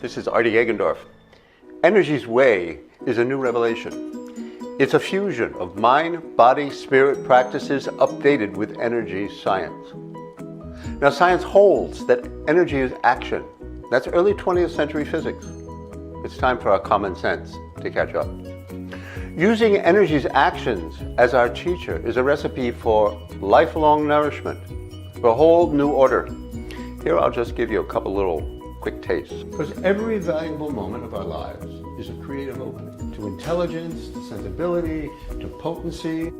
This is Artie Eggendorf. Energy's way is a new revelation. It's a fusion of mind, body, spirit practices updated with energy science. Now, science holds that energy is action. That's early 20th century physics. It's time for our common sense to catch up. Using energy's actions as our teacher is a recipe for lifelong nourishment, for a whole new order. Here I'll just give you a couple little quick tastes. Because every valuable moment of our lives is a creative opening to intelligence, to sensibility, to potency.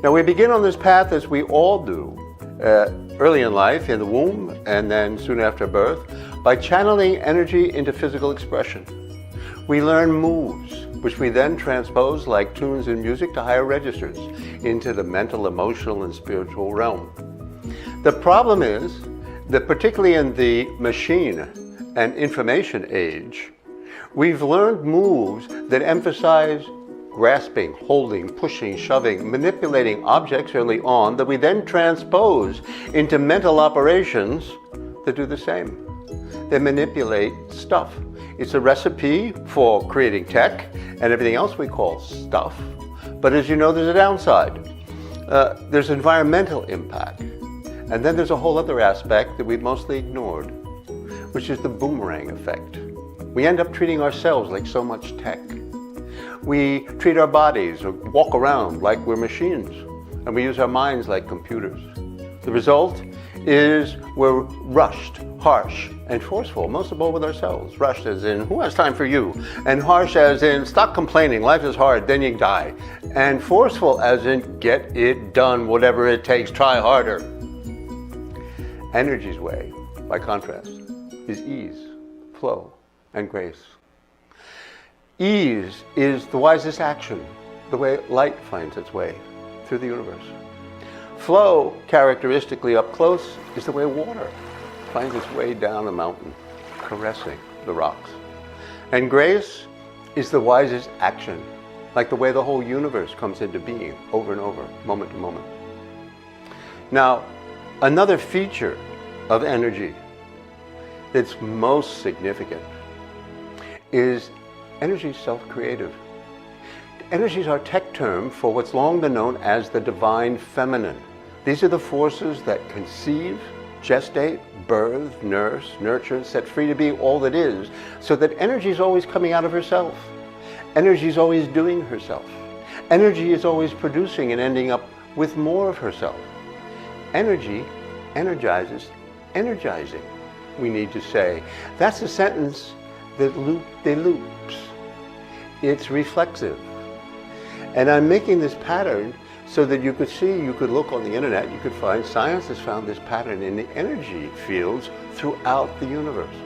Now we begin on this path, as we all do, early in life, in the womb, and then soon after birth, by channeling energy into physical expression. We learn moves, which we then transpose like tunes in music to higher registers, into the mental, emotional, and spiritual realm. The problem is that particularly in the machine and information age, we've learned moves that emphasize grasping, holding, pushing, shoving, manipulating objects early on that we then transpose into mental operations that do the same. They manipulate stuff. It's a recipe for creating tech and everything else we call stuff. But as you know, there's a downside. There's environmental impact. And then there's a whole other aspect that we've mostly ignored, which is the boomerang effect. We end up treating ourselves like so much tech. We treat our bodies or walk around like we're machines, and we use our minds like computers. The result is we're rushed, harsh, and forceful, most of all with ourselves. Rushed as in, who has time for you? And harsh as in, stop complaining, life is hard, then you die. And forceful as in, get it done, whatever it takes, try harder. Energy's way, by contrast, is ease, flow, and grace. Ease is the wisest action, the way light finds its way through the universe. Flow, characteristically up close, is the way water finds its way down a mountain, caressing the rocks. And grace is the wisest action, like the way the whole universe comes into being over and over, moment to moment. Now, another feature of energy that's most significant is energy self-creative. Energy is our tech term for what's long been known as the divine feminine. These are the forces that conceive, gestate, birth, nurse, nurture, set free to be all that is, so that energy is always coming out of herself. Energy is always doing herself. Energy is always producing and ending up with more of herself. Energy energizes energizing, we need to say. That's a sentence that loop-de-loops. It's reflexive. And I'm making this pattern so that you could see, you could look on the internet, you could find, science has found this pattern in the energy fields throughout the universe.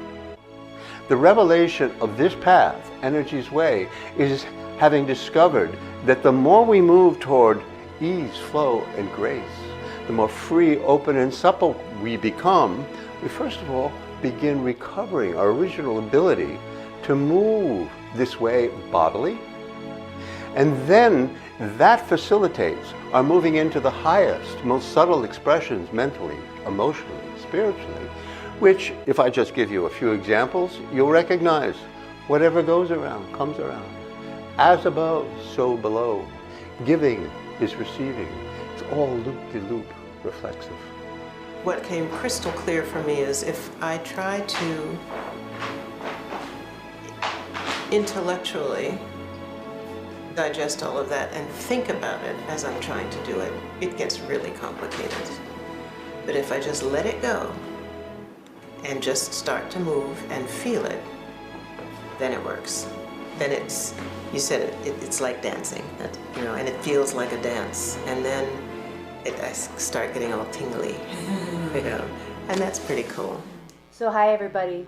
The revelation of this path, energy's way, is having discovered that the more we move toward ease, flow, and grace, the more free, open, and supple we become, we first of all begin recovering our original ability to move this way bodily. And then that facilitates our moving into the highest, most subtle expressions mentally, emotionally, spiritually, which, if I just give you a few examples, you'll recognize. Whatever goes around, comes around. As above, so below. Giving is receiving. It's all loop-de-loop reflexive. What came crystal clear for me is if I try to intellectually digest all of that and think about it as I'm trying to do it, it gets really complicated. But if I just let it go and just start to move and feel it, then it works. Then it's, you said it's like dancing, and it feels like a dance. And then I start getting all tingly, and that's pretty cool. So hi everybody.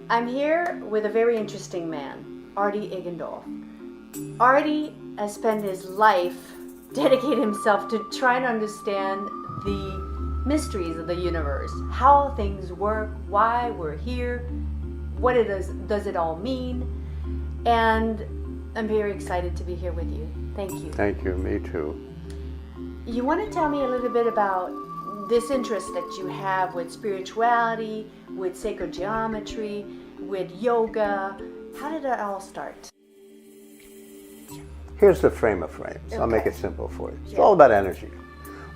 I'm here with a very interesting man, Artie Eggendorf. Artie has spent his life dedicating himself to trying to understand the mysteries of the universe, how things work, why we're here, what it is, does it all mean, and I'm very excited to be here with you. Thank you. Thank you, me too. You want to tell me a little bit about this interest that you have with spirituality, with sacred geometry, with yoga. How did it all start? Here's the frame of frames. I'll make Okay. it simple for you. It's Yeah. all about energy.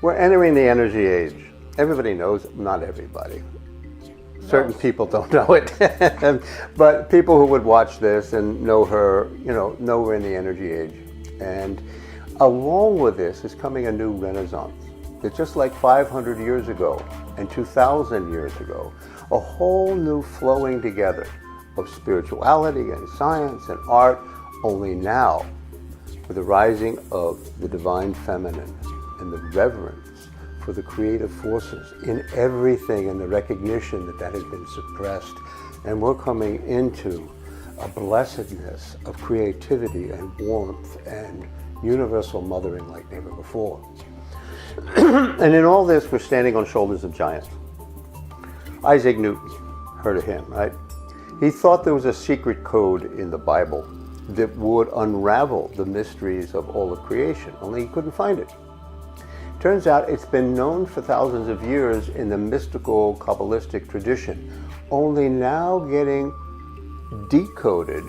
We're entering the energy age. Everybody knows, not everybody. Certain people don't know it. But people who would watch this and know her, know we're in the energy age. And along with this is coming a new renaissance. It's just like 500 years ago and 2,000 years ago, a whole new flowing together of spirituality and science and art, only now with the rising of the divine feminine and the reverence for the creative forces in everything and the recognition that that has been suppressed. And we're coming into a blessedness of creativity and warmth and universal mothering like never before. And in all this, we're standing on shoulders of giants. Isaac Newton, heard of him, right? He thought there was a secret code in the Bible that would unravel the mysteries of all of creation, only he couldn't find it. Turns out it's been known for thousands of years in the mystical Kabbalistic tradition, only now getting decoded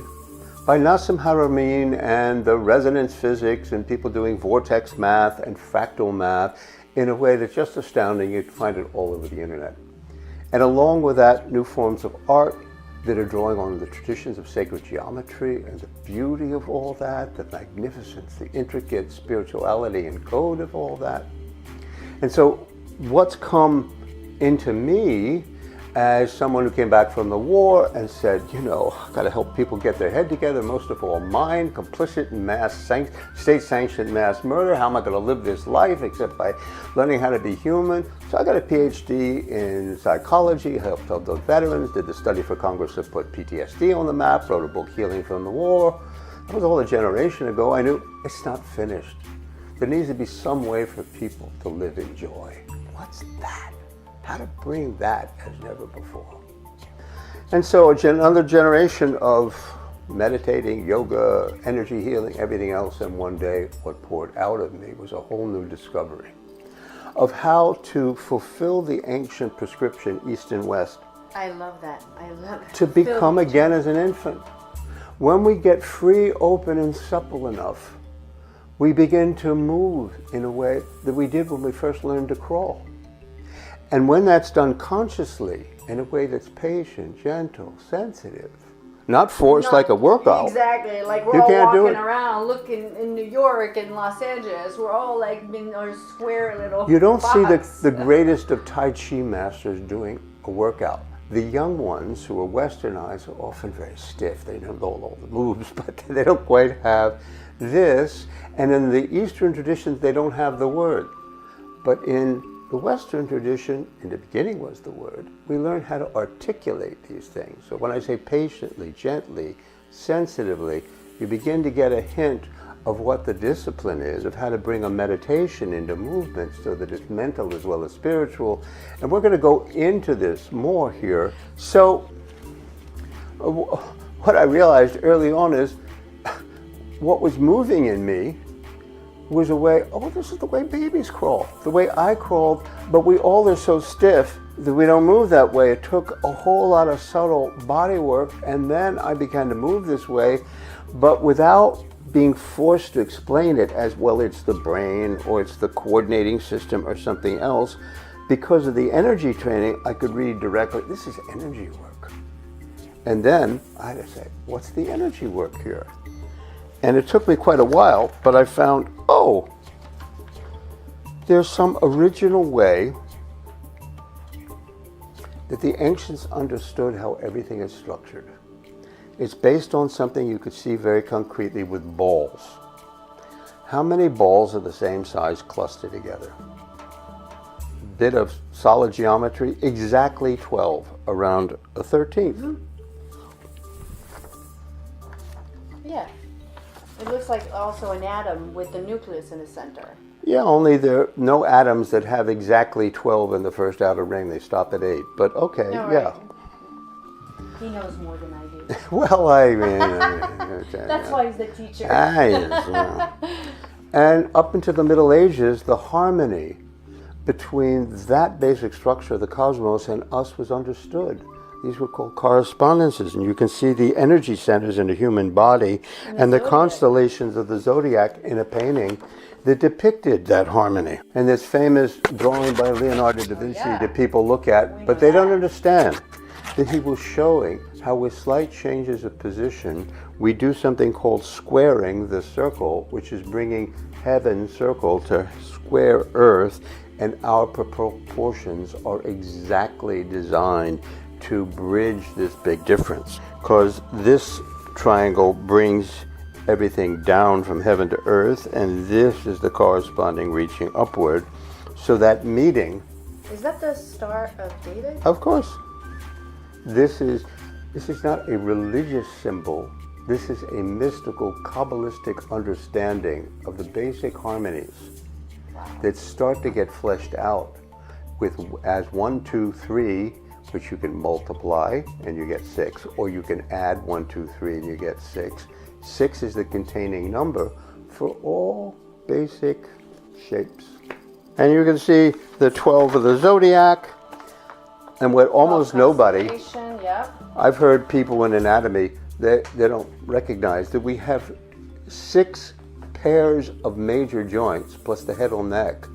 by Nassim Haramein and the resonance physics and people doing vortex math and fractal math in a way that's just astounding. You'd find it all over the internet. And along with that, new forms of art that are drawing on the traditions of sacred geometry and the beauty of all that, the magnificence, the intricate spirituality and code of all that. And so what's come into me as someone who came back from the war and said, I've got to help people get their head together, most of all mine, complicit in state-sanctioned mass murder. How am I going to live this life except by learning how to be human? So I got a PhD in psychology, helped the veterans, did the study for Congress that put PTSD on the map, wrote a book, Healing from the War. That was all a generation ago. I knew it's not finished. There needs to be some way for people to live in joy. What's that? How to bring that as never before. And so another generation of meditating, yoga, energy healing, everything else, and one day what poured out of me was a whole new discovery of how to fulfill the ancient prescription, East and West, I love that. I love it. to become again as an infant. When we get free, open, and supple enough, we begin to move in a way that we did when we first learned to crawl. And when that's done consciously, in a way that's patient, gentle, sensitive, not forced like a workout. Exactly, like we're You all can't do walking it. around looking in New York and Los Angeles. We're all like in our square little You don't see box. the greatest of Tai Chi masters doing a workout. The young ones who are westernized are often very stiff. They know all the moves, but they don't quite have this. And in the Eastern traditions, they don't have the word. But in the Western tradition, in the beginning was the word, we learn how to articulate these things. So when I say patiently, gently, sensitively, you begin to get a hint of what the discipline is, of how to bring a meditation into movement so that it's mental as well as spiritual. And we're going to go into this more here. So what I realized early on is what was moving in me was a way, this is the way babies crawl, the way I crawled, but we all are so stiff that we don't move that way. It took a whole lot of subtle body work, and then I began to move this way, but without being forced to explain it as, well, it's the brain, or it's the coordinating system, or something else. Because of the energy training, I could read directly, this is energy work. And then I had to say, what's the energy work here? And it took me quite a while, but I found, there's some original way that the ancients understood how everything is structured. It's based on something you could see very concretely with balls. How many balls are the same size clustered together? Bit of solid geometry, exactly 12, around a 13th. Mm-hmm. Yeah. It looks like also an atom with the nucleus in the center. Yeah, only there are no atoms that have exactly 12 in the first outer ring. They stop at 8. But okay, No, yeah. right. He knows more than I do. Well, I mean... That's why he's the teacher. And up into the Middle Ages, the harmony between that basic structure of the cosmos and us was understood. These were called correspondences, and you can see the energy centers in the human body and the constellations of the zodiac in a painting that depicted that harmony. And this famous drawing by Leonardo da Vinci that people look at, but they don't understand that he was showing how with slight changes of position, we do something called squaring the circle, which is bringing heaven's circle to square Earth, and our proportions are exactly designed to bridge this big difference. Because this triangle brings everything down from heaven to earth, and this is the corresponding reaching upward. So that meeting... Is that the Star of David? Of course. This is not a religious symbol. This is a mystical, Kabbalistic understanding of the basic harmonies that start to get fleshed out with as 1, 2, 3, which you can multiply and you get 6, or you can add 1, 2, 3 and you get 6. 6 is the containing number for all basic shapes. And you can see the 12 of the zodiac, and what almost nobody, I've heard people in anatomy, they don't recognize that we have 6 pairs of major joints plus the head or neck,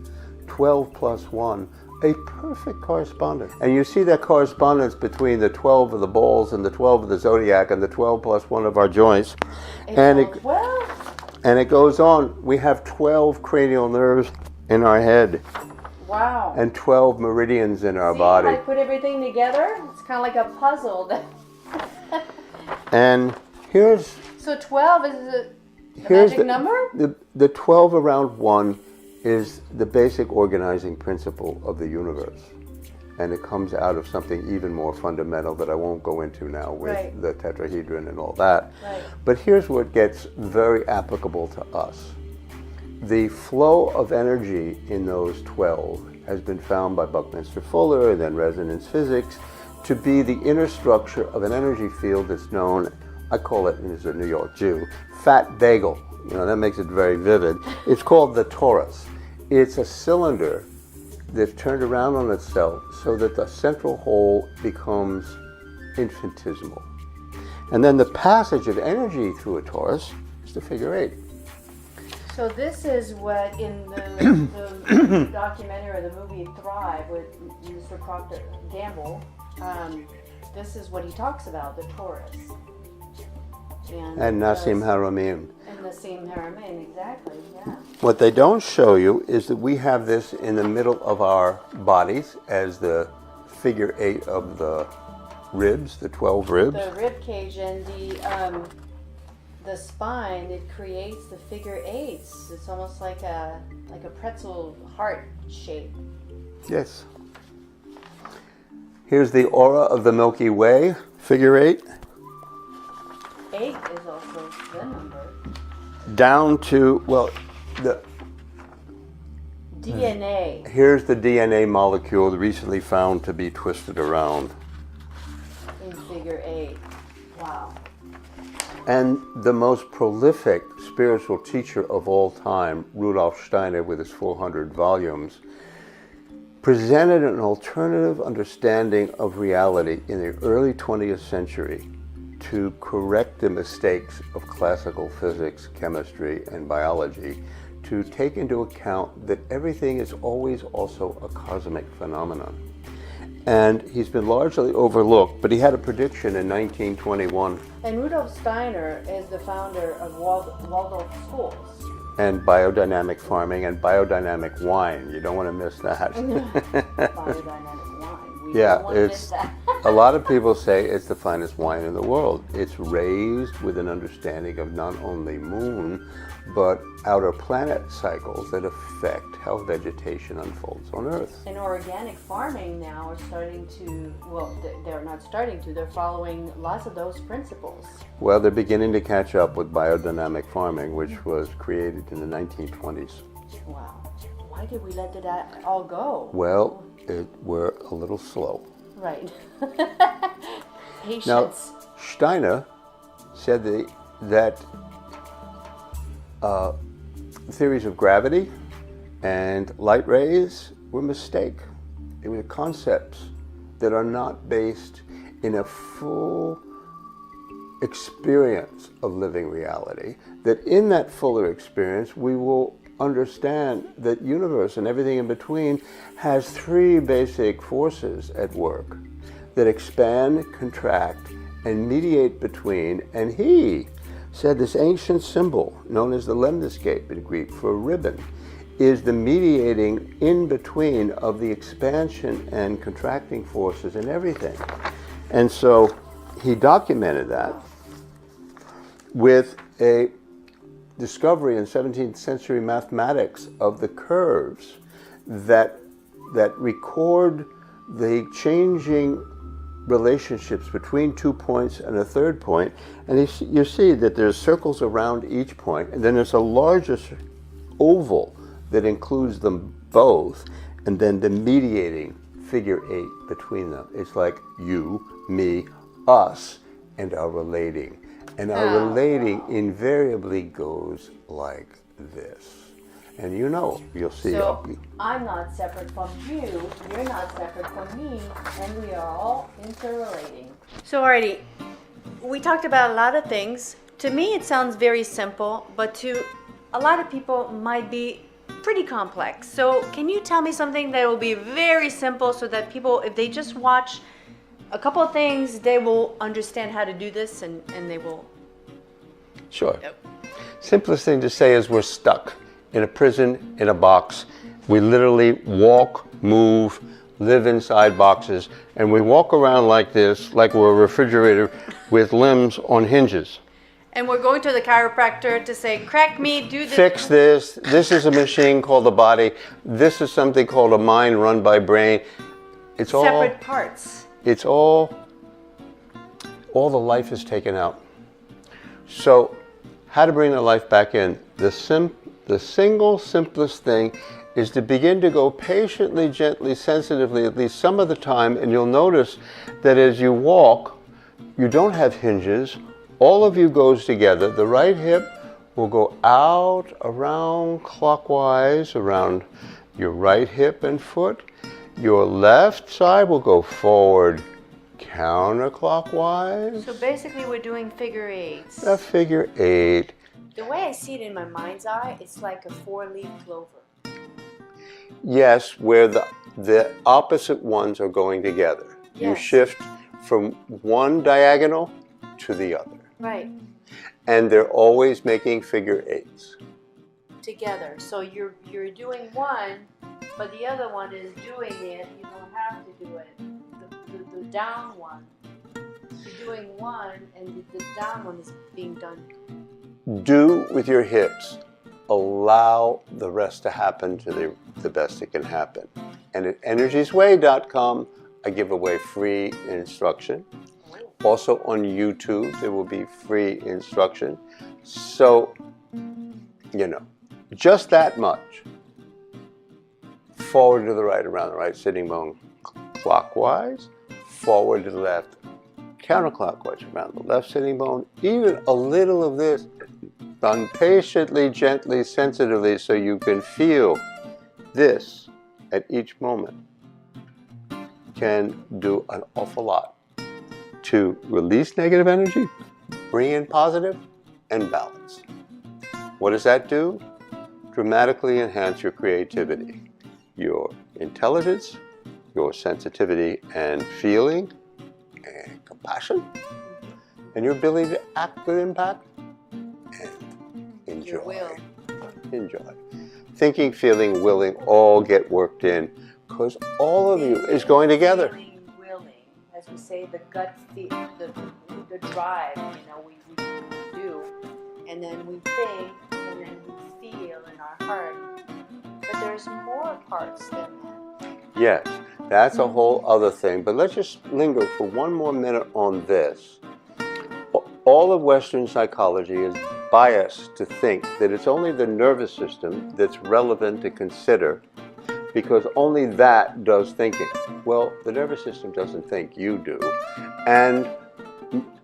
12 plus 1, a perfect correspondence. And you see that correspondence between the 12 of the balls and the 12 of the zodiac and the 12 plus 1 of our joints. And it goes on. We have 12 cranial nerves in our head. Wow. And 12 meridians in our body. I put everything together? It's kind of like a puzzle. And here's... So 12 is the magic number? The 12 around 1 is the basic organizing principle of the universe. And it comes out of something even more fundamental that I won't go into now with the tetrahedron and all that. Right. But here's what gets very applicable to us. The flow of energy in those 12 has been found by Buckminster Fuller and then resonance physics to be the inner structure of an energy field that's known, I call it, as a New York Jew, fat bagel. You know, that makes it very vivid. It's called the torus. It's a cylinder that's turned around on itself so that the central hole becomes infinitesimal. And then the passage of energy through a torus is the figure 8. So this is what in the documentary or the movie Thrive with Mr. Proctor Gamble, this is what he talks about, the torus. And Nassim Haramein. And Nassim Haramein, exactly, yeah. What they don't show you is that we have this in the middle of our bodies as the figure 8 of the ribs, the 12 ribs. The rib cage and the spine, it creates the figure 8s. It's almost like a pretzel heart shape. Yes. Here's the aura of the Milky Way, figure 8. 8 is also the number. Down to, well, the DNA. Here's the DNA molecule recently found to be twisted around. In figure 8. Wow. And the most prolific spiritual teacher of all time, Rudolf Steiner, with his 400 volumes, presented an alternative understanding of reality in the early 20th century to correct the mistakes of classical physics, chemistry, and biology, to take into account that everything is always also a cosmic phenomenon. And he's been largely overlooked, but he had a prediction in 1921. And Rudolf Steiner is the founder of Waldorf schools. And biodynamic farming and biodynamic wine. You don't want to miss that. Biodynamic wine. We Yeah, don't want to miss that. A lot of people say it's the finest wine in the world. It's raised with an understanding of not only moon, but outer planet cycles that affect how vegetation unfolds on Earth. And organic farming now are starting to, well, they're not starting to, they're following lots of those principles. Well, they're beginning to catch up with biodynamic farming, which was created in the 1920s. Wow. Why did we let that all go? Well, we're a little slow. Right. Patience. Now, Steiner said that theories of gravity and light rays were a mistake. They were concepts that are not based in a full experience of living reality, that in that fuller experience we will understand that universe and everything in between has three basic forces at work that expand, contract, and mediate between. And he said this ancient symbol known as the lemniscate in Greek for a ribbon is the mediating in between of the expansion and contracting forces in everything. And so he documented that with a discovery in 17th century mathematics of the curves that record the changing relationships between 2 points and a third point. And you see that there's circles around each point, and then there's a larger oval that includes them both, and then the mediating figure 8 between them. It's like you, me, us, and our relating. And our relating invariably goes like this. And you'll see. So I'm not separate from you, you're not separate from me, and we are all interrelating. So Artie, we talked about a lot of things. To me it sounds very simple, but to a lot of people might be pretty complex. So can you tell me something that will be very simple so that people, if they just watch a couple of things, they will understand how to do this and they will... Sure. Simplest thing to say is we're stuck in a prison, in a box. We literally walk, move, live inside boxes, and we walk around like this, like we're a refrigerator with limbs on hinges. And we're going to the chiropractor to say, crack me, do this. Fix this. This is a machine called the body. This is something called a mind run by brain. It's all separate parts. It's all the life is taken out. So how to bring the life back in? The single simplest thing is to begin to go patiently, gently, sensitively, at least some of the time, and you'll notice that as you walk, you don't have hinges. All of you goes together. The right hip will go out, around clockwise, around your right hip and foot. Your left side will go forward counterclockwise. So basically we're doing figure eights. A figure 8. The way I see it in my mind's eye, it's like a 4-leaf clover. Yes, where the opposite ones are going together. Yes. You shift from one diagonal to the other. Right. And they're always making figure 8s. Together. So you're doing one, but the other one is doing it. You don't have to do it. The down one. You're doing one, and the down one is being done. Do with your hips. Allow the rest to happen to the best it can happen. And at energiesway.com, I give away free instruction. Also on YouTube, there will be free instruction. So, just that much. Forward to the right, around the right sitting bone clockwise. Forward to the left, counterclockwise, around the left sitting bone. Even a little of this, done patiently, gently, sensitively, so you can feel this at each moment, can do an awful lot to release negative energy, bring in positive, and balance. What does that do? Dramatically enhance your creativity, your intelligence, your sensitivity and feeling, and compassion, and your ability to act with impact, and enjoy. Your will. Enjoy. Thinking, feeling, willing, all get worked in, because all of you is going together. Feeling, willing, as we say, the gut feel, the drive, we do, and then we think, and then we feel in our heart. But there's more parts than that. Yes, that's a whole other thing. But let's just linger for one more minute on this. All of Western psychology is biased to think that it's only the nervous system that's relevant to consider, because only that does thinking. Well, the nervous system doesn't think, you do. And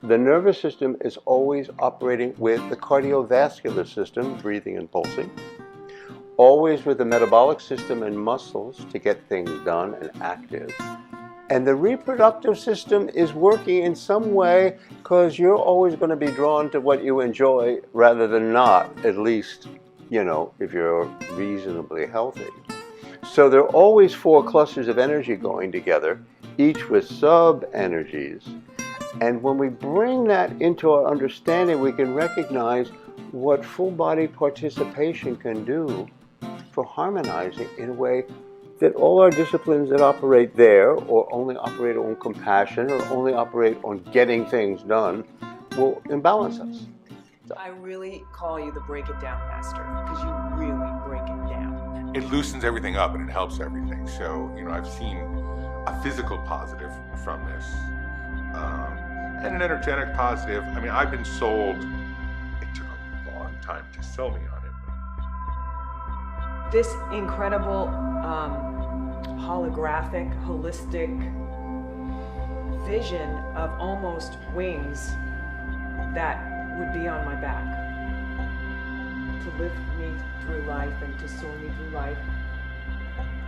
the nervous system is always operating with the cardiovascular system, breathing and pulsing, always with the metabolic system and muscles to get things done and active, And the reproductive system is working in some way because you're always going to be drawn to what you enjoy rather than not, at least, you know, if you're reasonably healthy. So there are always 4 clusters of energy going together, each with sub-energies. And when we bring that into our understanding, we can recognize what full body participation can do for harmonizing in a way that all our disciplines that operate there, or only operate on compassion, or only operate on getting things done, will imbalance us. I really call you the break it down master, because you really break it down. It loosens everything up and it helps everything. So, you know, I've seen a physical positive from this, and an energetic positive. I mean, I've been sold. It took a long time to sell me on it. This incredible holographic, holistic vision of almost wings that would be on my back to lift me through life and to soar me through life,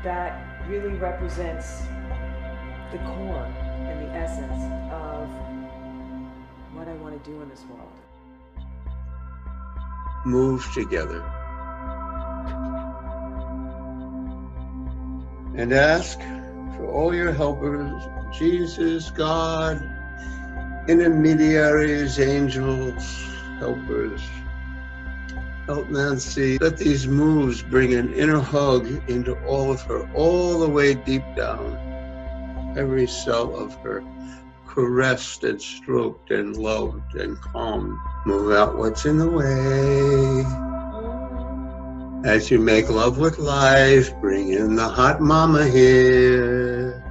that really represents the core and the essence of what I want to do in this world. Move together. And ask for all your helpers, Jesus, God, intermediaries, angels, helpers. Help Nancy. Let these moves bring an inner hug into all of her, all the way deep down. Every cell of her caressed and stroked and loved and calmed. Move out what's in the way. As you make love with life, bring in the hot mama here.